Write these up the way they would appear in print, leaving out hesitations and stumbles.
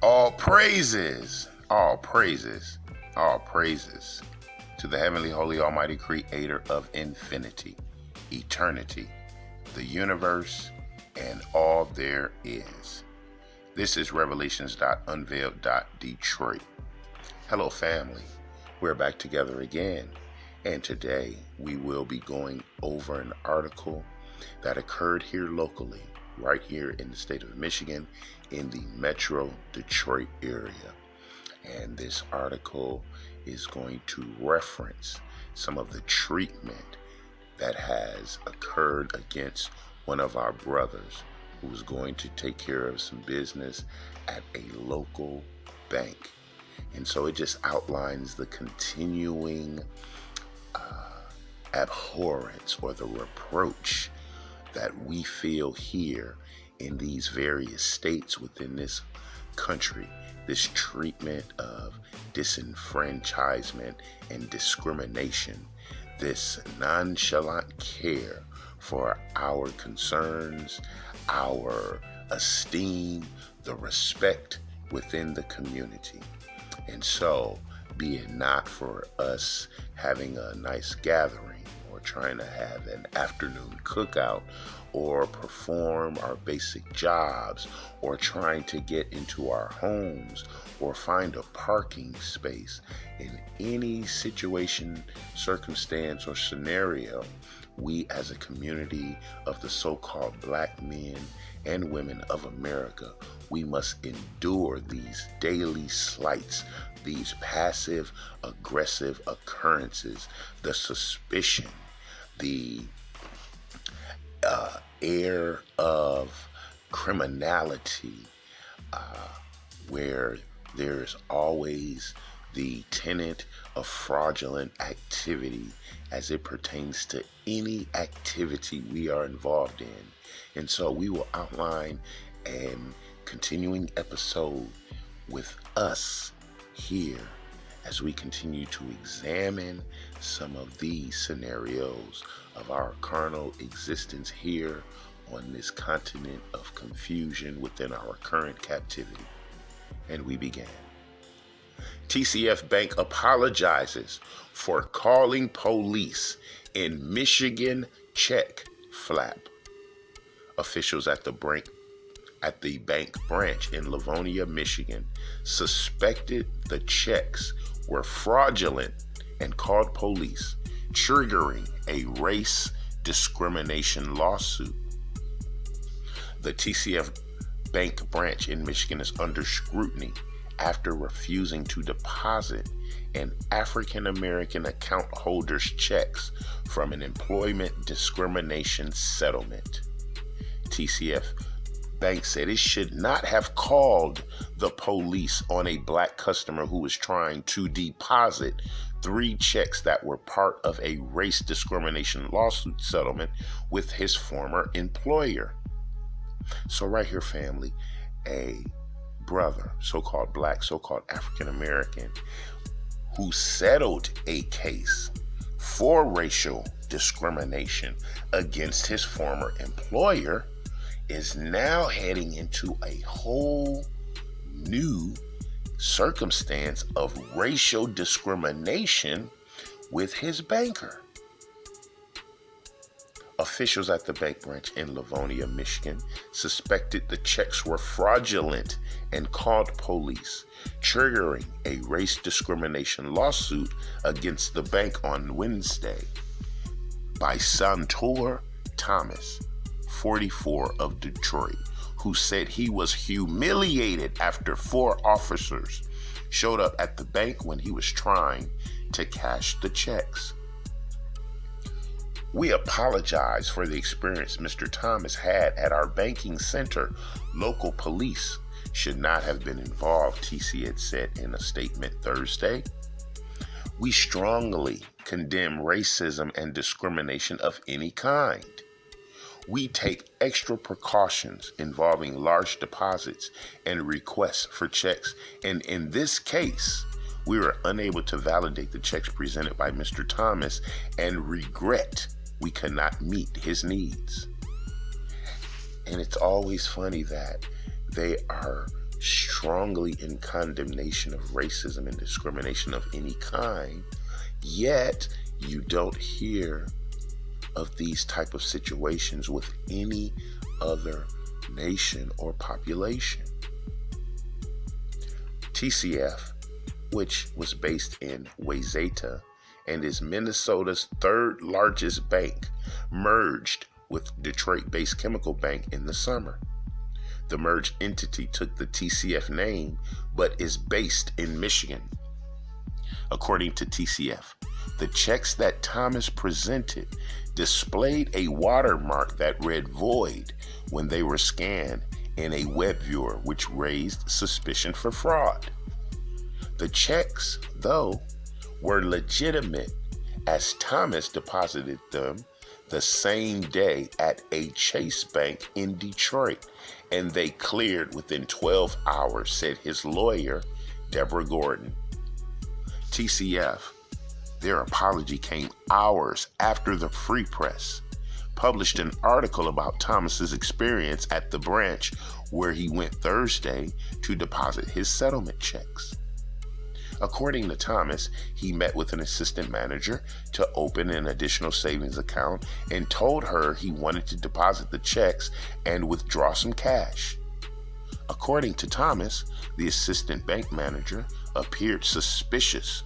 All praises, all praises, all praises to the heavenly, holy, almighty creator of infinity, eternity, the universe, and all there is. This is Revelations.Unveiled. Detroit. Hello, family. We're back together again. And today we will be going over an article that occurred here locally, right here in the state of Michigan, in the Metro Detroit area. And this article is going to reference some of the treatment that has occurred against one of our brothers who was going to take care of some business at a local bank. And so it just outlines the continuing abhorrence or the reproach that we feel here in these various states within this country, this treatment of disenfranchisement and discrimination, this nonchalant care for our concerns, our esteem, the respect within the community. And so, be it not for us having a nice gathering or trying to have an afternoon cookout or perform our basic jobs or trying to get into our homes or find a parking space in any situation, circumstance, or scenario, we as a community of the so-called black men and women of America, we must endure these daily slights, these passive aggressive occurrences, the suspicion, the air of criminality, where there's always the tenet of fraudulent activity as it pertains to any activity we are involved in. And so we will outline a continuing episode with us here as we continue to examine some of these scenarios of our carnal existence here on this continent of confusion within our current captivity. And we began. TCF Bank apologizes for calling police in Michigan check flap. Officials at the bank branch in Livonia, Michigan, suspected the checks were fraudulent and called police, triggering a race discrimination lawsuit. The TCF Bank branch in Michigan is under scrutiny after refusing to deposit an African American account holder's checks from an employment discrimination settlement. TCF Bank said it should not have called the police on a black customer who was trying to deposit 3 checks that were part of a race discrimination lawsuit settlement with his former employer. So right here, family, a brother, so-called black, so-called African American, who settled a case for racial discrimination against his former employer, is now heading into a whole new circumstance of racial discrimination with his banker. Officials at the bank branch in Livonia, Michigan, suspected the checks were fraudulent and called police, triggering a race discrimination lawsuit against the bank on Wednesday by Santor Thomas, 44, of Detroit, who said he was humiliated after 4 officers showed up at the bank when he was trying to cash the checks. We apologize for the experience Mr. Thomas had at our banking center. Local police should not have been involved, TC had said in a statement Thursday. We strongly condemn racism and discrimination of any kind. We take extra precautions involving large deposits and requests for checks, and in this case, we were unable to validate the checks presented by Mr. Thomas and regret we cannot meet his needs. And it's always funny that they are strongly in condemnation of racism and discrimination of any kind, yet you don't hear of these type of situations with any other nation or population. TCF, which was based in Wayzata and is Minnesota's third largest bank, merged with Detroit-based Chemical Bank in the summer. The merged entity took the TCF name, but is based in Michigan. According to TCF, the checks that Thomas presented displayed a watermark that read void when they were scanned in a web viewer, which raised suspicion for fraud. The checks, though, were legitimate, as Thomas deposited them the same day at a Chase Bank in Detroit, and they cleared within 12 hours, said his lawyer, Deborah Gordon. TCF, their apology came hours after the Free Press published an article about Thomas's experience at the branch where he went Thursday to deposit his settlement checks. According to Thomas, he met with an assistant manager to open an additional savings account and told her he wanted to deposit the checks and withdraw some cash. According to Thomas, the assistant bank manager appeared suspicious,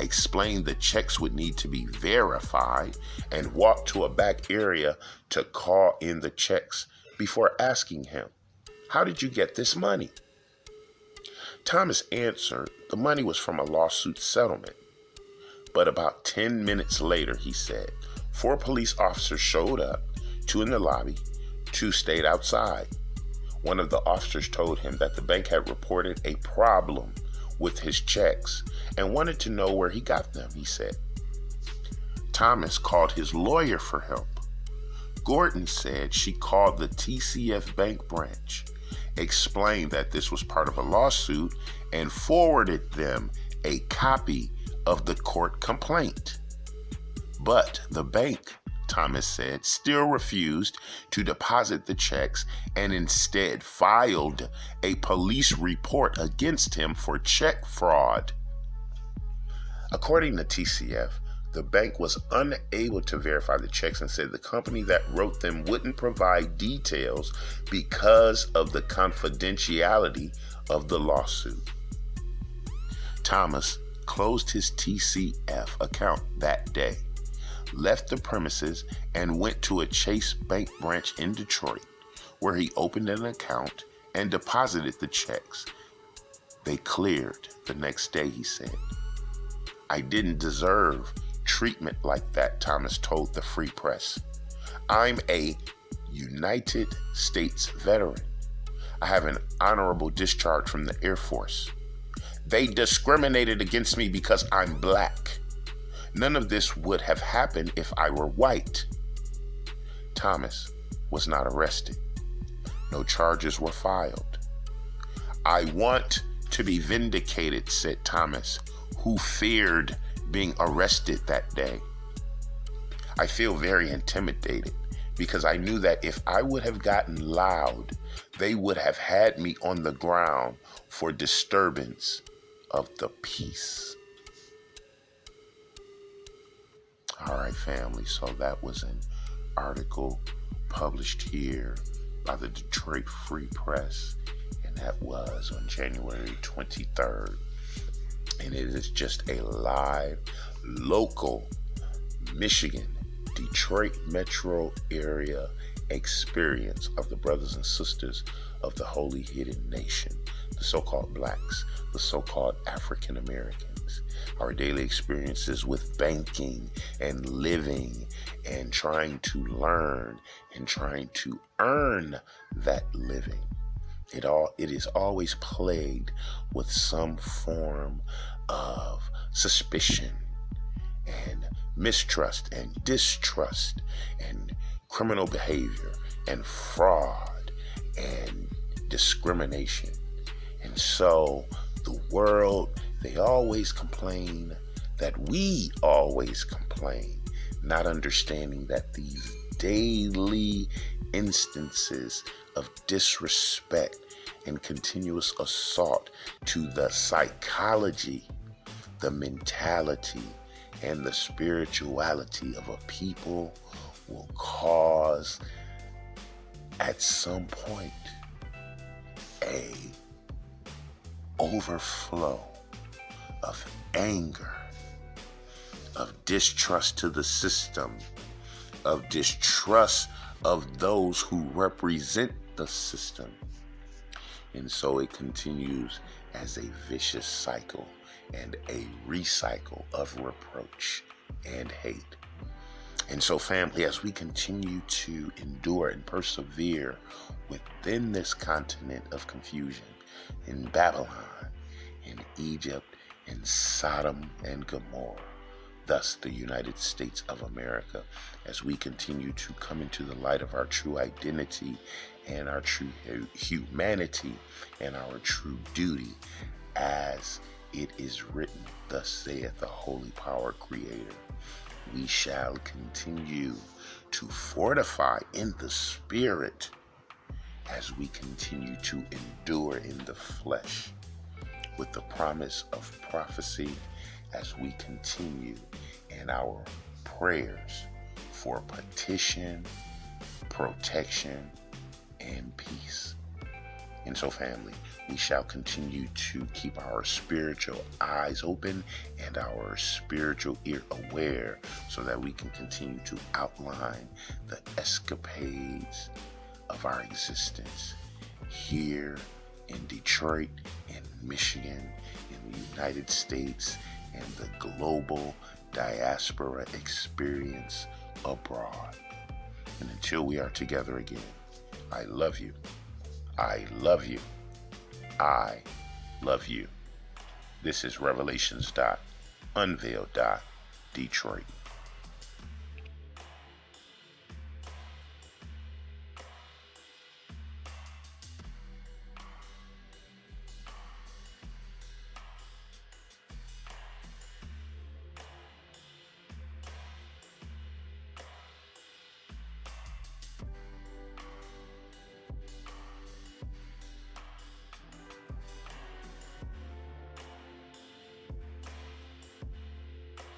explained the checks would need to be verified, and walked to a back area to call in the checks before asking him, "How did you get this money?" Thomas answered the money was from a lawsuit settlement. But about 10 minutes later, he said, 4 police officers showed up, 2 in the lobby, 2 stayed outside. One of the officers told him that the bank had reported a problem with his checks and wanted to know where he got them, he said. Thomas called his lawyer for help. Gordon said she called the TCF bank branch, explained that this was part of a lawsuit, and forwarded them a copy of the court complaint. But the bank, Thomas said, still refused to deposit the checks and instead filed a police report against him for check fraud. According to TCF, the bank was unable to verify the checks and said the company that wrote them wouldn't provide details because of the confidentiality of the lawsuit. Thomas closed his TCF account that day, left the premises, and went to a Chase Bank branch in Detroit, where he opened an account and deposited the checks. They cleared the next day, he said. "I didn't deserve treatment like that," Thomas told the Free Press. "I'm a United States veteran. I have an honorable discharge from the Air Force. They discriminated against me because I'm black. None of this would have happened if I were white." Thomas was not arrested. No charges were filed. "I want to be vindicated," said Thomas, who feared being arrested that day. "I feel very intimidated because I knew that if I would have gotten loud, they would have had me on the ground for disturbance of the peace." All right, family, so that was an article published here by the Detroit Free Press, and that was on January 23rd. And it is just a live, local, Michigan, Detroit metro area experience of the brothers and sisters of the Holy Hidden Nation, the so-called blacks, the so-called African Americans, our daily experiences with banking and living and trying to learn and trying to earn that living. It is always plagued with some form of suspicion and mistrust and distrust and criminal behavior and fraud and discrimination. And so the world, they always complain that we always complain, not understanding that these daily instances of disrespect and continuous assault to the psychology, the mentality, and the spirituality of a people will cause at some point a overflow of anger, of distrust to the system, of distrust of those who represent the system. And so it continues as a vicious cycle and a recycle of reproach and hate. And so, family, as we continue to endure and persevere within this continent of confusion, in Babylon, in Egypt, in Sodom and Gomorrah, thus the United States of America, as we continue to come into the light of our true identity and our true humanity and our true duty, as it is written, thus saith the Holy Power Creator, we shall continue to fortify in the spirit as we continue to endure in the flesh with the promise of prophecy, as we continue in our prayers for petition, protection, and peace. And so, family, we shall continue to keep our spiritual eyes open and our spiritual ear aware so that we can continue to outline the escapades of our existence here in Detroit, in Michigan, in the United States, and the global diaspora experience abroad. And until we are together again, I love you. I love you. I love you. This is Revelations.Unveiled. Detroit.